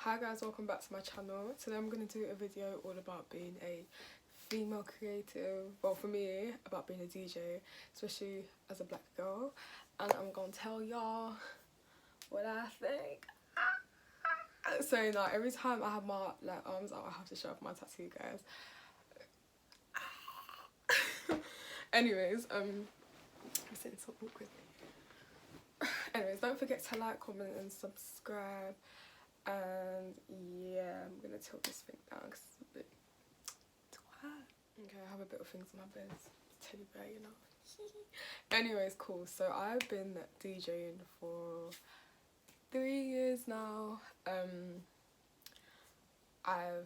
Hi guys, welcome back to my channel. Today I'm going to do a video all about being a female creative. Well, for me, about being a DJ, especially as a black girl. And I'm going to tell y'all what I think. So now, every time I have my arms out, I have to show off my tattoo, guys. Anyways, I'm sitting so awkward. Anyways, don't forget to like, comment and subscribe. And yeah, I'm gonna tilt this thing down because it's a bit too high. Okay, I have a bit of things on my bed. Teddy bear, you know. Anyways, cool. So I've been DJing for 3 years now.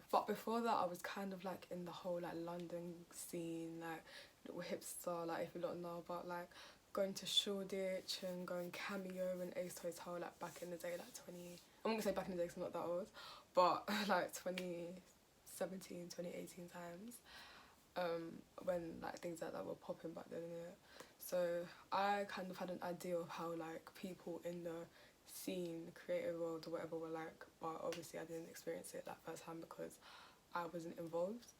But before that, I was kind of like in the whole like London scene, like little hipster. Like if you don't know about like going to Shoreditch and going Cameo and Ace Hotel, like back in the day, like I'm not gonna say back in the day because I'm not that old, but like 2017, 2018 times, when like things like that were popping back then, innit? So I kind of had an idea of how like people in the scene, creative world or whatever were like, but obviously I didn't experience it like firsthand because I wasn't involved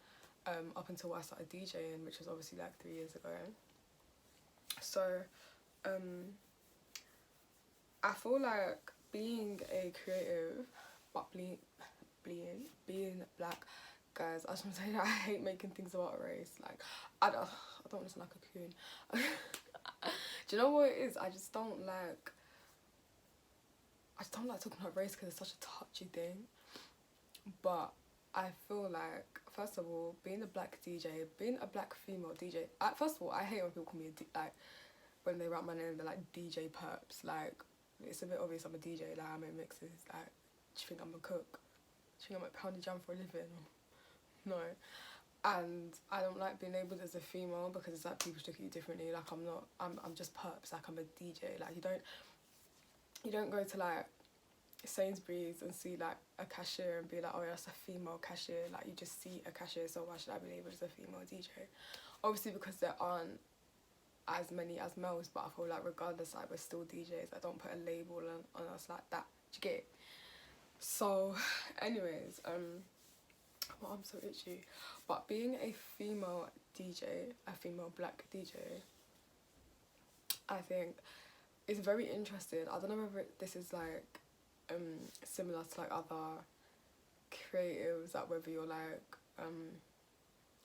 up until I started DJing, which was obviously like 3 years ago. So I feel like being a creative, but being black, guys, I just want to say that I hate making things about race. Like, I don't want to sound like a coon. Do you know what it is? I just don't like talking about race because it's such a touchy thing. But I feel like, first of all, being a black DJ, being a black female DJ, first of all, I hate when people call me when they write my name, they're like DJ Perps. Like, it's a bit obvious I'm a DJ, like I make mixes. Like, do you think I'm a cook? Do you think I'm like pounding jam for a living? No. And I don't like being labelled as a female because it's like people look at you differently. Like I'm just Perps, like I'm a DJ. Like you don't go to like Sainsbury's and see like a cashier and be like, oh yeah, that's a female cashier. Like you just see a cashier, so why should I be labelled as a female DJ? Obviously because there aren't as many as males, but I feel like regardless, like we're still DJs. I don't put a label on us like that. Do you get it? So anyways, my arm's so itchy. But being a female DJ, a female black DJ, I think is very interesting. I don't know whether this is like similar to like other creatives, like whether you're like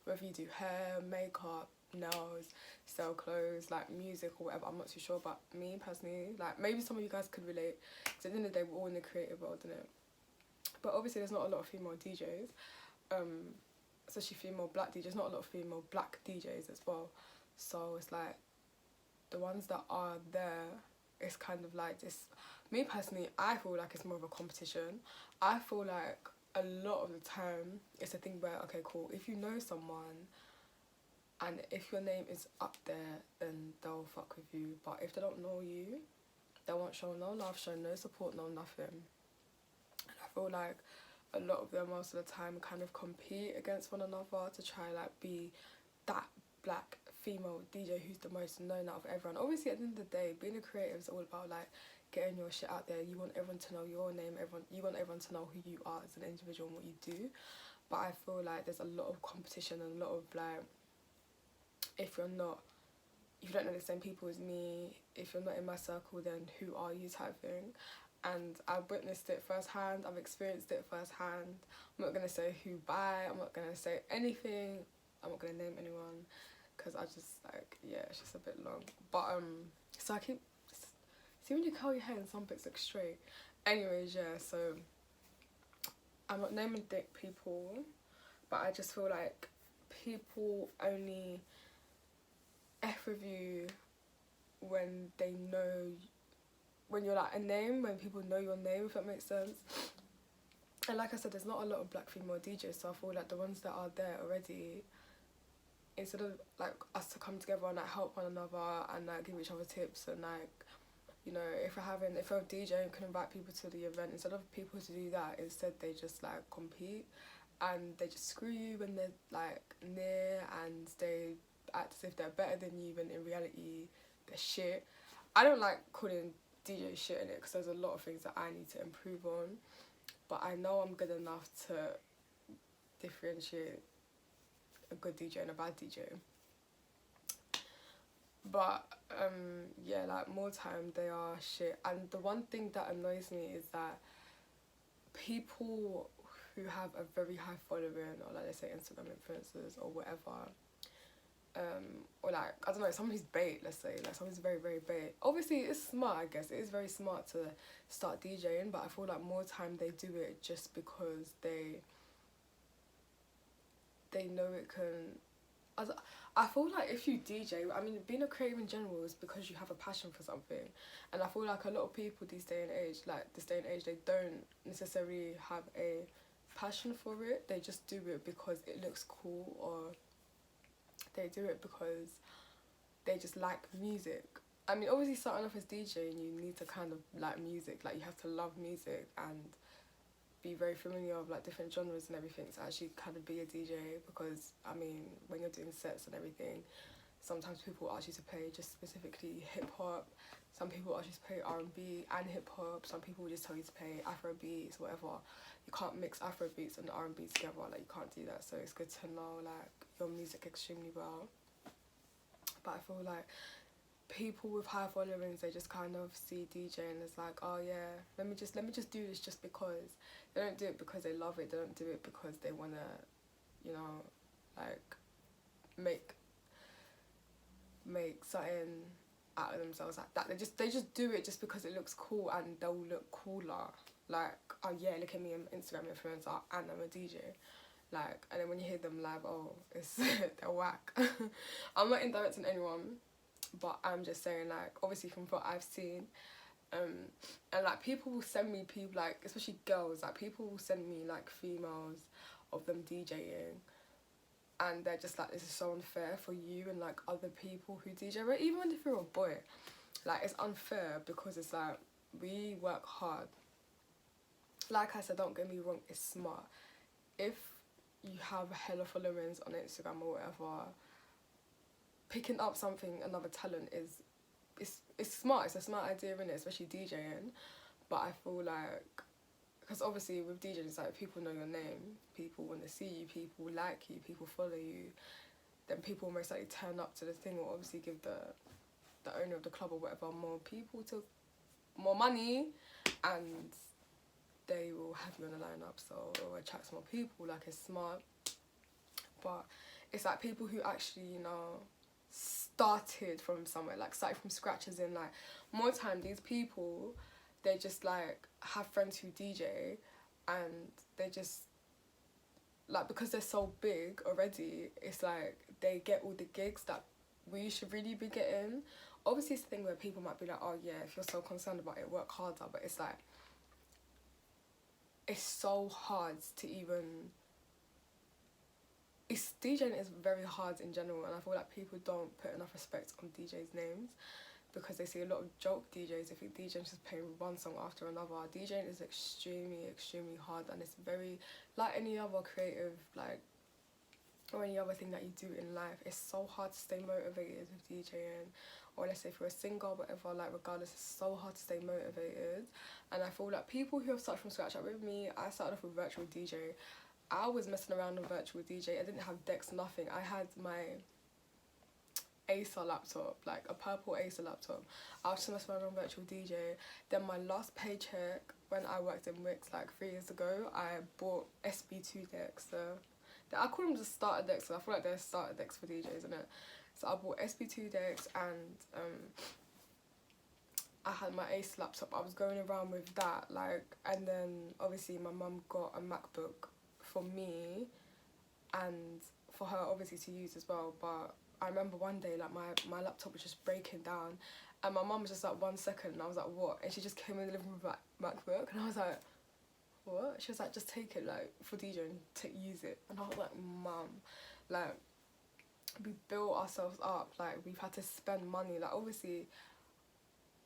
whether you do hair, makeup, nails, sell clothes, like music or whatever. I'm not too sure, but me personally, like maybe some of you guys could relate, because at the end of the day we're all in the creative world, innit? But obviously there's not a lot of female DJs, especially female black DJs, not a lot of female black DJs as well. So it's like the ones that are there, it's kind of like this. Me personally, I feel like it's more of a competition. I feel like a lot of the time it's a thing where, okay, cool, if you know someone and if your name is up there, then they'll fuck with you. But if they don't know you, they won't show no love, show no support, no nothing. And I feel like a lot of them most of the time kind of compete against one another to try like be that black female DJ who's the most known out of everyone. Obviously at the end of the day, being a creative is all about like getting your shit out there. You want everyone to know your name, you want everyone to know who you are as an individual and what you do. But I feel like there's a lot of competition and a lot of like, if you don't know the same people as me, if you're not in my circle, then who are you type thing. And I've witnessed it firsthand, I've experienced it firsthand. I'm not going to say who by, I'm not going to say anything, I'm not going to name anyone, because I just like, yeah, it's just a bit long. But so I keep, see when you curl your hair and some bits look straight. Anyways, yeah, so I'm not naming dick people, but I just feel like people only F with you when they know, when you're like a name, when people know your name, if that makes sense. And like I said, there's not a lot of black female DJs, so I feel like the ones that are there already, instead of like us to come together and like help one another and like give each other tips and like, you know, if a DJ can invite people to the event, instead of people to do that, instead they just like compete and they just screw you when they're like near, and they act as if they're better than you when in reality they're shit. I don't like calling DJ shit in it because there's a lot of things that I need to improve on. but I know I'm good enough to differentiate a good DJ and a bad DJ. But yeah, like more time they are shit. And the one thing that annoys me is that people who have a very high following, or like let's say Instagram influencers or whatever, or like I don't know, someone who's bait, let's say, like someone who's very very bait. Obviously it's smart, I guess it is very smart to start DJing, but I feel like more time they do it just because they know it can. I feel like if you DJ, I mean, being a creative in general is because you have a passion for something. And I feel like a lot of people this day and age, they don't necessarily have a passion for it. They just do it because it looks cool, or they do it because they just like music. I mean, obviously starting off as DJing, you need to kind of like music. Like, you have to love music and be very familiar with like different genres and everything to actually kind of be a DJ, because I mean, when you're doing sets and everything, sometimes people ask you to play just specifically hip hop, some people ask you to play R&B and hip hop, some people just tell you to play Afro beats, whatever. You can't mix Afro beats and R&B together, like you can't do that. So it's good to know like your music extremely well. But I feel like people with high followings, they just kind of see DJing as like, oh yeah, let me just do this just because. They don't do it because they love it. They don't do it because they want to, you know, like make something out of themselves like that. They just do it just because it looks cool, and they'll look cooler. Like, oh yeah, look at me, I'm an Instagram influencer and I'm a DJ. Like, and then when you hear them live, oh, it's they're whack. I'm not indirecting anyone, but I'm just saying, like, obviously from what I've seen, and like people will send me like, especially girls, like people will send me like females of them DJing, and they're just like, this is so unfair for you and like other people who DJ, right? Even if you're a boy, like it's unfair because it's like, we work hard. Like I said, don't get me wrong, it's smart. If you have hella followings on Instagram or whatever, picking up something, another talent is, it's smart. It's a smart idea, innit? Especially DJing. But I feel like, because obviously with DJing, it's like people know your name, people want to see you, people like you, people follow you, then people most likely turn up to the thing, or obviously give the owner of the club or whatever more money, and they will have you on the lineup, so it will attract more people. Like, it's smart. But it's like people who actually, you know, started from somewhere, like started from scratch, as in like, more time these people, they just like have friends who DJ, and they just like, because they're so big already, it's like they get all the gigs that we should really be getting. Obviously it's a thing where people might be like, oh yeah, if you're so concerned about it, work harder, but it's like, it's so hard to even, DJing is very hard in general, and I feel like people don't put enough respect on DJs' names, because they see a lot of joke DJs. They think DJing is just playing one song after another. DJing is extremely, extremely hard, and it's very, like any other creative, like, or any other thing that you do in life, it's so hard to stay motivated with DJing. Or let's say if you're a singer, whatever, like regardless, it's so hard to stay motivated. And I feel like people who have started from scratch, like with me, I started off with virtual DJ. I was messing around on virtual DJ. I didn't have decks, nothing. I had my Acer laptop, like a purple Acer laptop. I was just messing around on virtual DJ. Then my last paycheck, when I worked in Wix like 3 years ago, I bought SB2 decks. So I call them just starter decks, so I feel like they're starter decks for DJs, isn't it? So I bought SB2 decks, and I had my Ace laptop. I was going around with that, like, and then obviously my mum got a MacBook for me and for her obviously to use as well. But I remember one day, like, my laptop was just breaking down, and my mum was just like, 1 second, and I was like, what? And she just came in the living room with my MacBook, and I was like, what? She was like, just take it, like, for DJing, use it. And I was like, mum, like, we built ourselves up, like, we've had to spend money. Like, obviously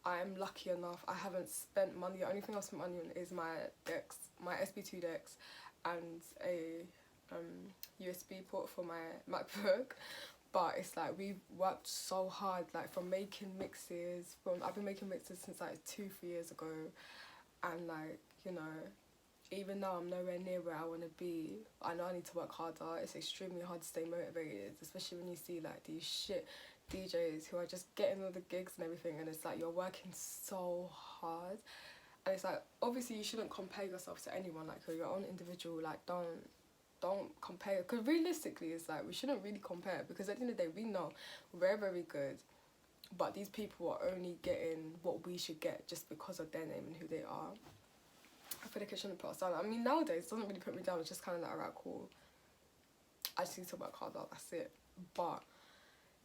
I am lucky enough, I haven't spent money. The only thing I've spent money on is my decks, my SB2 decks, and a USB port for my MacBook. But it's like, we've worked so hard, like, from making mixes, I've been making mixes since like 2-3 years ago, and like, you know, even though I'm nowhere near where I want to be, I know I need to work harder. It's extremely hard to stay motivated, especially when you see like these shit DJs who are just getting all the gigs and everything, and it's like you're working so hard, and it's like obviously you shouldn't compare yourself to anyone. Like you're your own individual. Like don't compare, because realistically it's like we shouldn't really compare, because at the end of the day we know we're very good, but these people are only getting what we should get just because of their name and who they are. I feel like it shouldn't put us down. I mean, nowadays it doesn't really put me down. It's just kind of like, alright, cool, I just need to work harder, that's it. But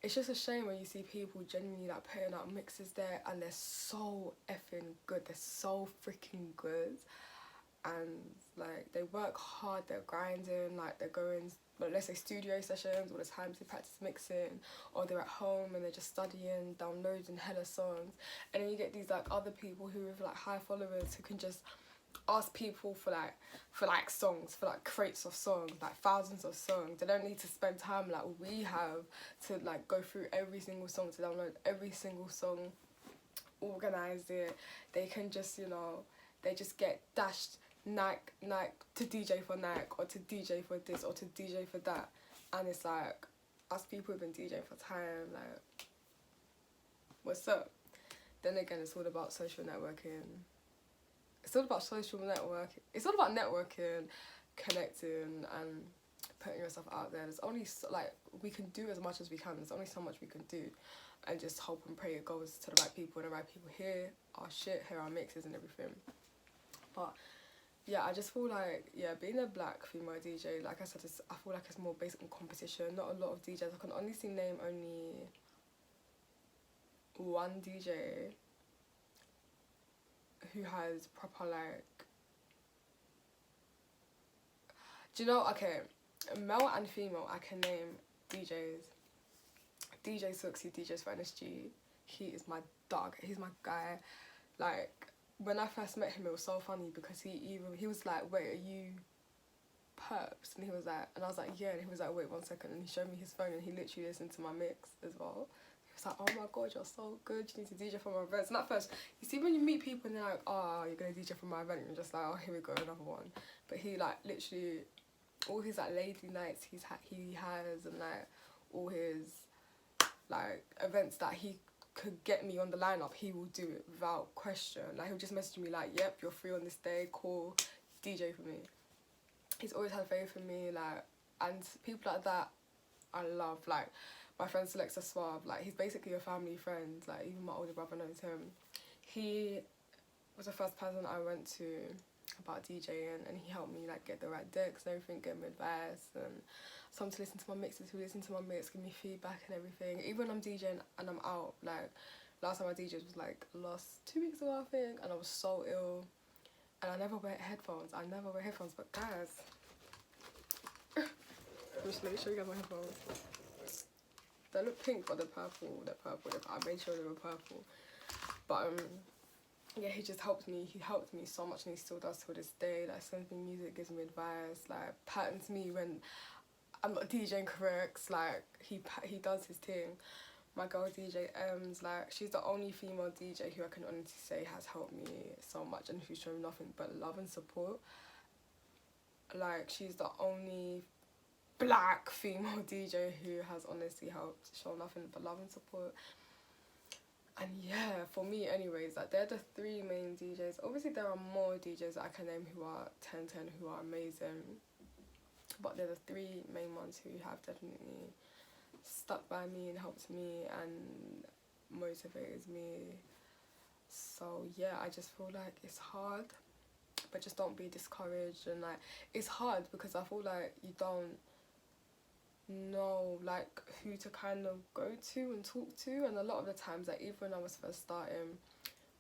it's just a shame when you see people genuinely like putting out mixes there and they're so effing good. They're so freaking good. And like they work hard, they're grinding, like they're going, well, let's say studio sessions all the time to practice mixing, or they're at home and they're just studying, downloading hella songs. And then you get these like other people who have like high followers who can just ask people for songs, for like crates of songs, like thousands of songs. They don't need to spend time like we have to like go through every single song, to download every single song, organize it. They can just, you know, they just get dashed Nike to DJ for Nike, or to DJ for this, or to DJ for that. And it's like, us people who've been DJing for time, like, what's up? Then again, it's all about social networking. It's all about social networking. It's all about networking, connecting, and putting yourself out there. There's only like, we can do as much as we can. There's only so much we can do, and just hope and pray it goes to the right people, and the right people hear our shit, hear our mixes and everything. But yeah, I just feel like, yeah, being a black female DJ, like I said, I feel like it's more based on competition. Not a lot of DJs. I can honestly name only one DJ who has proper, like, do you know, okay, male and female, I can name DJs. DJ Sooks, he DJs for NSG. He is my dog. He's my guy. Like, when I first met him, it was so funny because he was like, wait, are you perps? And he was like, and I was like, yeah. And he was like, wait 1 second. And he showed me his phone, and he literally listened to my mix as well. He was like, oh my god, you're so good. You need to DJ for my events. And at first, you see when you meet people and they're like, oh, you're going to DJ for my event. And you're just like, oh, here we go, another one. But he like literally, all his like lady nights he has, and like all his like events that he could get me on the lineup, he will do it without question. Like, he'll just message me like, yep, you're free on this day, cool, DJ for me. He's always had faith in me, like, and people like that I love. Like, my friend Selecta Suave, like, he's basically a family friend. Like, even my older brother knows him. He was the first person I went to about DJing, and he helped me like get the right decks and everything, give me advice, and someone to listen to my mixes, who listen to my mix, give me feedback and everything. Even when I'm DJing and I'm out, like last time I DJed was like last 2 weeks ago, I think, and I was so ill, and I never wear headphones. But guys, just let me show you guys my headphones. They look pink, but they're purple. I made sure they were purple. But yeah, he just helped me. He helped me so much, and he still does to this day. Like, sends me music, gives me advice, like patterns me when I'm not DJing correct. Like, he does his thing. My girl DJ Ems, like, she's the only female DJ who I can honestly say has helped me so much, and who's shown nothing but love and support. Like, she's the only black female DJ who has honestly shown nothing but love and support. And yeah, for me anyways, like, they're the three main DJs. Obviously there are more DJs that I can name who are 10/10, who are amazing, but they're the three main ones who have definitely stuck by me and helped me and motivated me. So yeah, I just feel like it's hard, but just don't be discouraged. And like, it's hard because I feel like you don't know like who to kind of go to and talk to, and a lot of the times, like, even when I was first starting,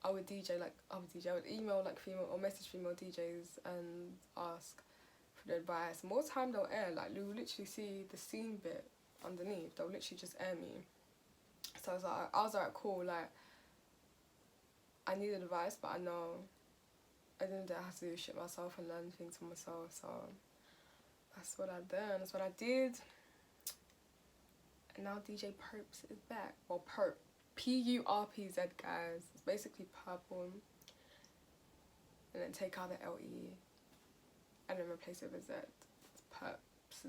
I would email like female or message female DJs and ask for their advice. More time they'll air, like, you'll literally see the scene bit underneath, they'll literally just air me. So I was like, cool, like, I need advice, but I know at the end of the day I have to do shit myself and learn things for myself. So that's what I done, that's what I did. And now DJ Perps is back. Well, Perp, Purpz, guys. It's basically purple, and then take out the LE. and then replace it with a Z. It's perps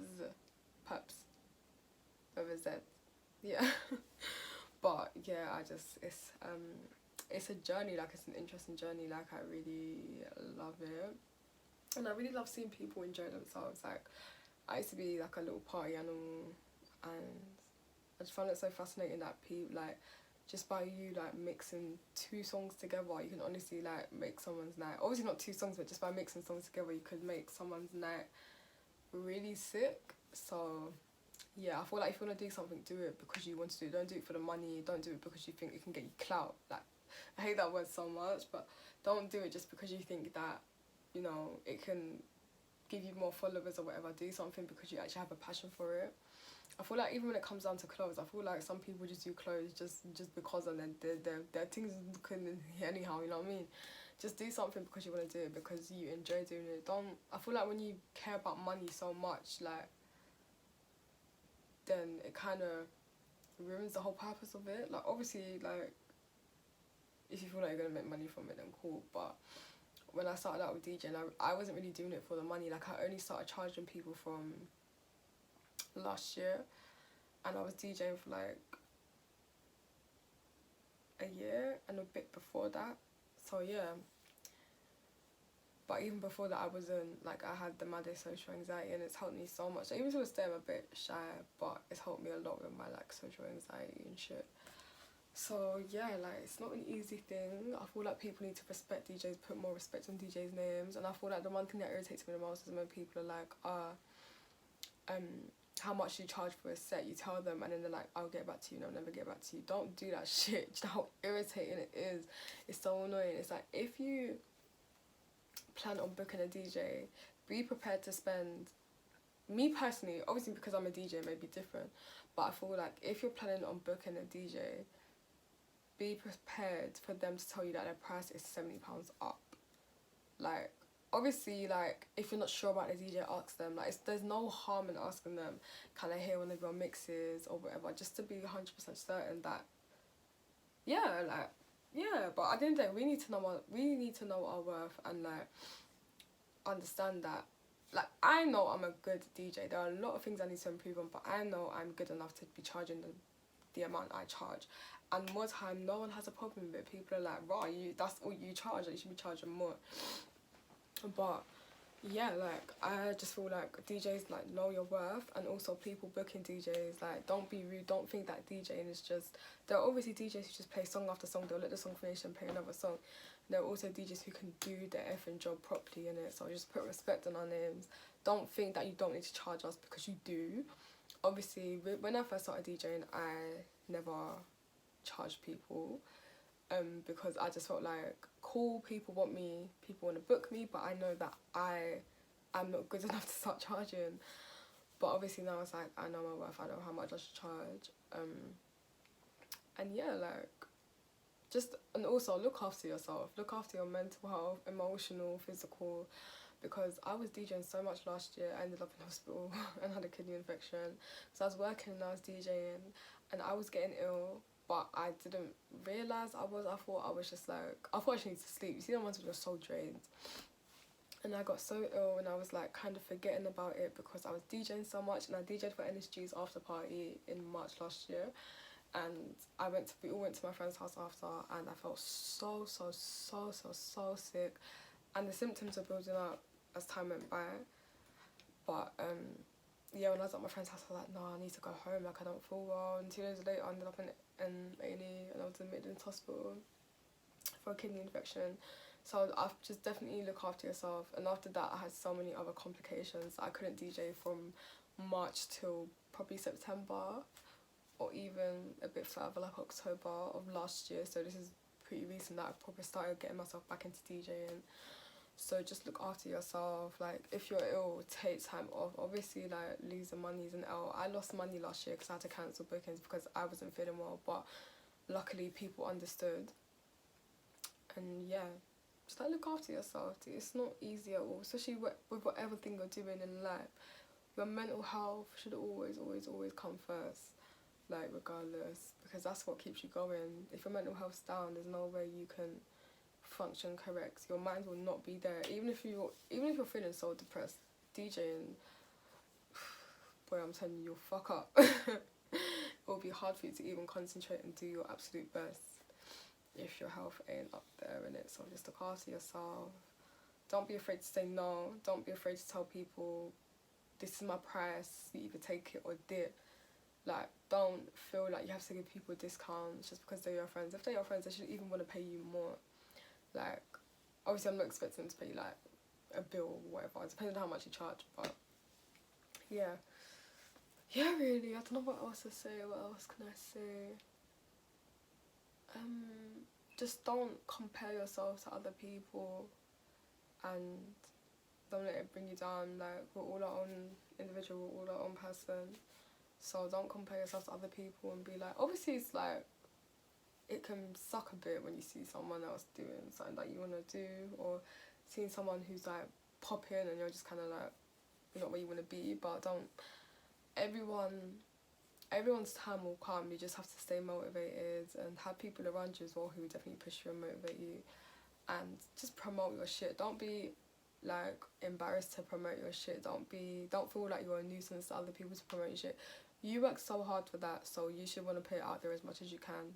with a Z. Yeah. But yeah, it's a journey, like it's an interesting journey, like I really love it. And I really love seeing people enjoy themselves. Like, I used to be like a little party animal, and I just found it so fascinating that people, like, just by you like mixing 2 songs together, you can honestly like make someone's night. Obviously not 2 songs, but just by mixing songs together, you could make someone's night really sick. So yeah, I feel like if you want to do something, do it because you want to do it. Don't do it for the money. Don't do it because you think it can get you clout. Like, I hate that word so much, but don't do it just because you think that, you know, it can give you more followers or whatever. Do something because you actually have a passion for it. I feel like even when it comes down to clothes, I feel like some people just do clothes just because, and then their things looking anyhow, you know what I mean? Just do something because you want to do it, because you enjoy doing it. I feel like when you care about money so much, like, then it kind of ruins the whole purpose of it. Like, obviously, like, if you feel like you're going to make money from it, then cool. But when I started out with DJing, I wasn't really doing it for the money. Like, I only started charging people from last year, and I was DJing for like a year and a bit before that. So yeah, but even before that, I wasn't, like, I had the maddest social anxiety, and it's helped me so much. Even to this day, I'm a bit shy, but it's helped me a lot with my like social anxiety and shit. So yeah, like, it's not an easy thing. I feel like people need to respect DJs, put more respect on DJs' names, and I feel like the one thing that irritates me the most is when people are like, how much do you charge for a set? You tell them, and then they're like, I'll get back to you, and I'll never get back to you. Don't do that shit. Do you know how irritating it is? It's so annoying. It's like, if you plan on booking a DJ, be prepared to spend, me personally, obviously because I'm a DJ, it may be different, but I feel like if you're planning on booking a DJ, be prepared for them to tell you that their price is £70 up. Like, obviously, like, if you're not sure about the DJ, ask them. Like, there's no harm in asking them, can I hear one of your mixes or whatever, just to be 100% certain that, yeah, like, yeah. But at the end of the day, we need to know our worth, and like understand that, like, I know I'm a good DJ. There are a lot of things I need to improve on, but I know I'm good enough to be charging the amount I charge. And more time, no one has a problem with it. People are like, right, that's all you charge, like, you should be charging more. But yeah, like, I just feel like DJs, like, know your worth, and also people booking DJs, like, don't be rude. Don't think that DJing is just, there are obviously DJs who just play song after song. They'll let the song finish and play another song. There are also DJs who can do their effing job properly in it. So just put respect on our names. Don't think that you don't need to charge us, because you do. Obviously, when I first started DJing, I never charged people, because I just felt like, cool, people want to book me, but I know that I'm not good enough to start charging. But obviously now it's like, I know my worth, I know how much I should charge, and yeah, like, just, and also look after yourself, look after your mental health, emotional, physical, because I was DJing so much last year. I ended up in hospital and had a kidney infection. So I was working and I was DJing, and I was getting ill, but I didn't realise I thought I was just like, I thought I just needed to sleep. You see, the ones were just so drained. And I got so ill, and I was like kind of forgetting about it because I was DJing so much, and I DJed for NSG's after party in March last year. And we all went to my friend's house after, and I felt so sick, and the symptoms were building up as time went by. But yeah, when I was at my friend's house, I was like, no, I need to go home, like, I don't feel well. And 2 days later, I ended up in A&E, and I was admitted into hospital for a kidney infection. So I've just definitely look after yourself. And after that, I had so many other complications. I couldn't DJ from March till probably September, or even a bit further, like October of last year. So this is pretty recent that I probably started getting myself back into DJing. So just look after yourself. Like, if you're ill, take time off. Obviously, like, losing money is an L. I lost money last year because I had to cancel bookings because I wasn't feeling well, but luckily people understood. And yeah, just like, look after yourself. It's not easy at all, especially with whatever thing you're doing in life. Your mental health should always come first, like, regardless, because that's what keeps you going. If your mental health's down, there's no way you can function correct. Your mind will not be there. Even if you're feeling so depressed, DJing, boy, I'm telling you, you'll fuck up. It will be hard for you to even concentrate and do your absolute best if your health ain't up there in it. So just look after yourself. Don't be afraid to say no. Don't be afraid to tell people, this is my price, you either take it or dip. Like, don't feel like you have to give people discounts just because they're your friends. If they're your friends, they should even want to pay you more. Like, obviously I'm not expecting them to pay like a bill or whatever, depending on how much you charge, but yeah. Yeah, really, I don't know what else to say. What else can I say? Just don't compare yourself to other people and don't let it bring you down. Like, we're all our own individual, we're all our own person. So don't compare yourself to other people and be like, obviously it's like, it can suck a bit when you see someone else doing something that you want to do, or seeing someone who's like popping and you're just kind of like, you're not where you want to be. But everyone's time will come. You just have to stay motivated and have people around you as well who will definitely push you and motivate you, and just promote your shit. Don't be like embarrassed to promote your shit. Don't feel like you're a nuisance to other people to promote your shit. You work so hard for that, so you should want to put it out there as much as you can.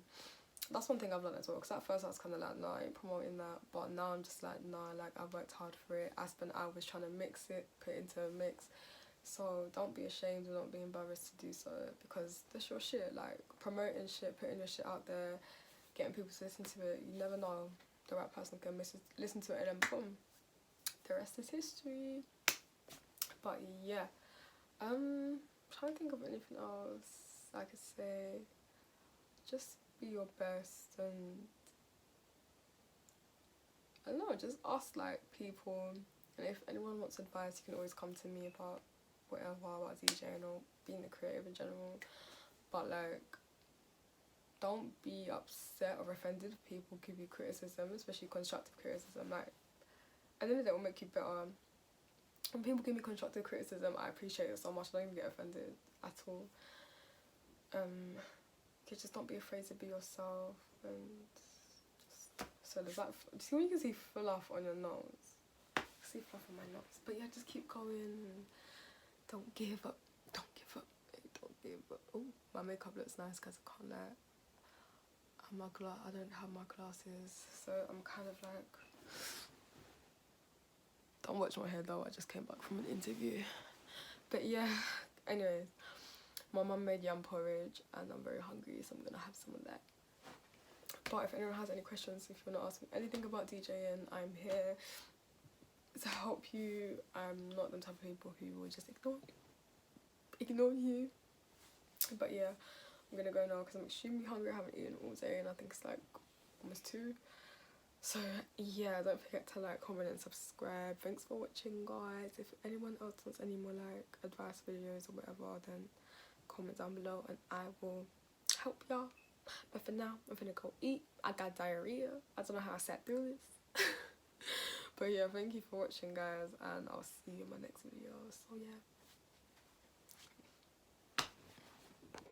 That's one thing I've learned as well, because at first I was kind of like, nah, I ain't promoting that, but now I'm just like, nah, like, I've worked hard for it. I spent hours trying to mix it, put it into a mix. So don't be ashamed or don't be embarrassed to do so, because that's your shit. Like, promoting shit, putting your shit out there, getting people to listen to it, you never know, the right person can listen to it, and then boom, the rest is history. But yeah, trying to think of anything else I could say. Just be your best, and I don't know, just ask like people, and if anyone wants advice, you can always come to me about whatever, about DJing or being a creative in general. But like, don't be upset or offended if people give you criticism, especially constructive criticism. Like, at the end of the day, it will make you better. When people give me constructive criticism, I appreciate it so much. I don't even get offended at all. Just don't be afraid to be yourself, and just, so there's that. See when you can see fluff on your nose? See fluff on my nose. But yeah, just keep going. And don't give up. Don't give up. Don't give up. Oh, my makeup looks nice because I can't lie. I don't have my glasses, so I'm kind of like. Don't watch my hair though. I just came back from an interview. But yeah. Anyways. My mum made yam porridge and I'm very hungry, so I'm going to have some of that. But if anyone has any questions, if you want to ask me anything about DJing, I'm here to help you. I'm not the type of people who will just ignore you. But yeah, I'm going to go now because I'm extremely hungry. I haven't eaten all day and I think it's like almost 2. So yeah, don't forget to like, comment and subscribe. Thanks for watching, guys. If anyone else wants any more like advice videos or whatever, then comment down below and I will help y'all. But for now, I'm gonna go eat. I got diarrhea. I don't know how I sat through this. But yeah, thank you for watching, guys, and I'll see you in my next video. So yeah.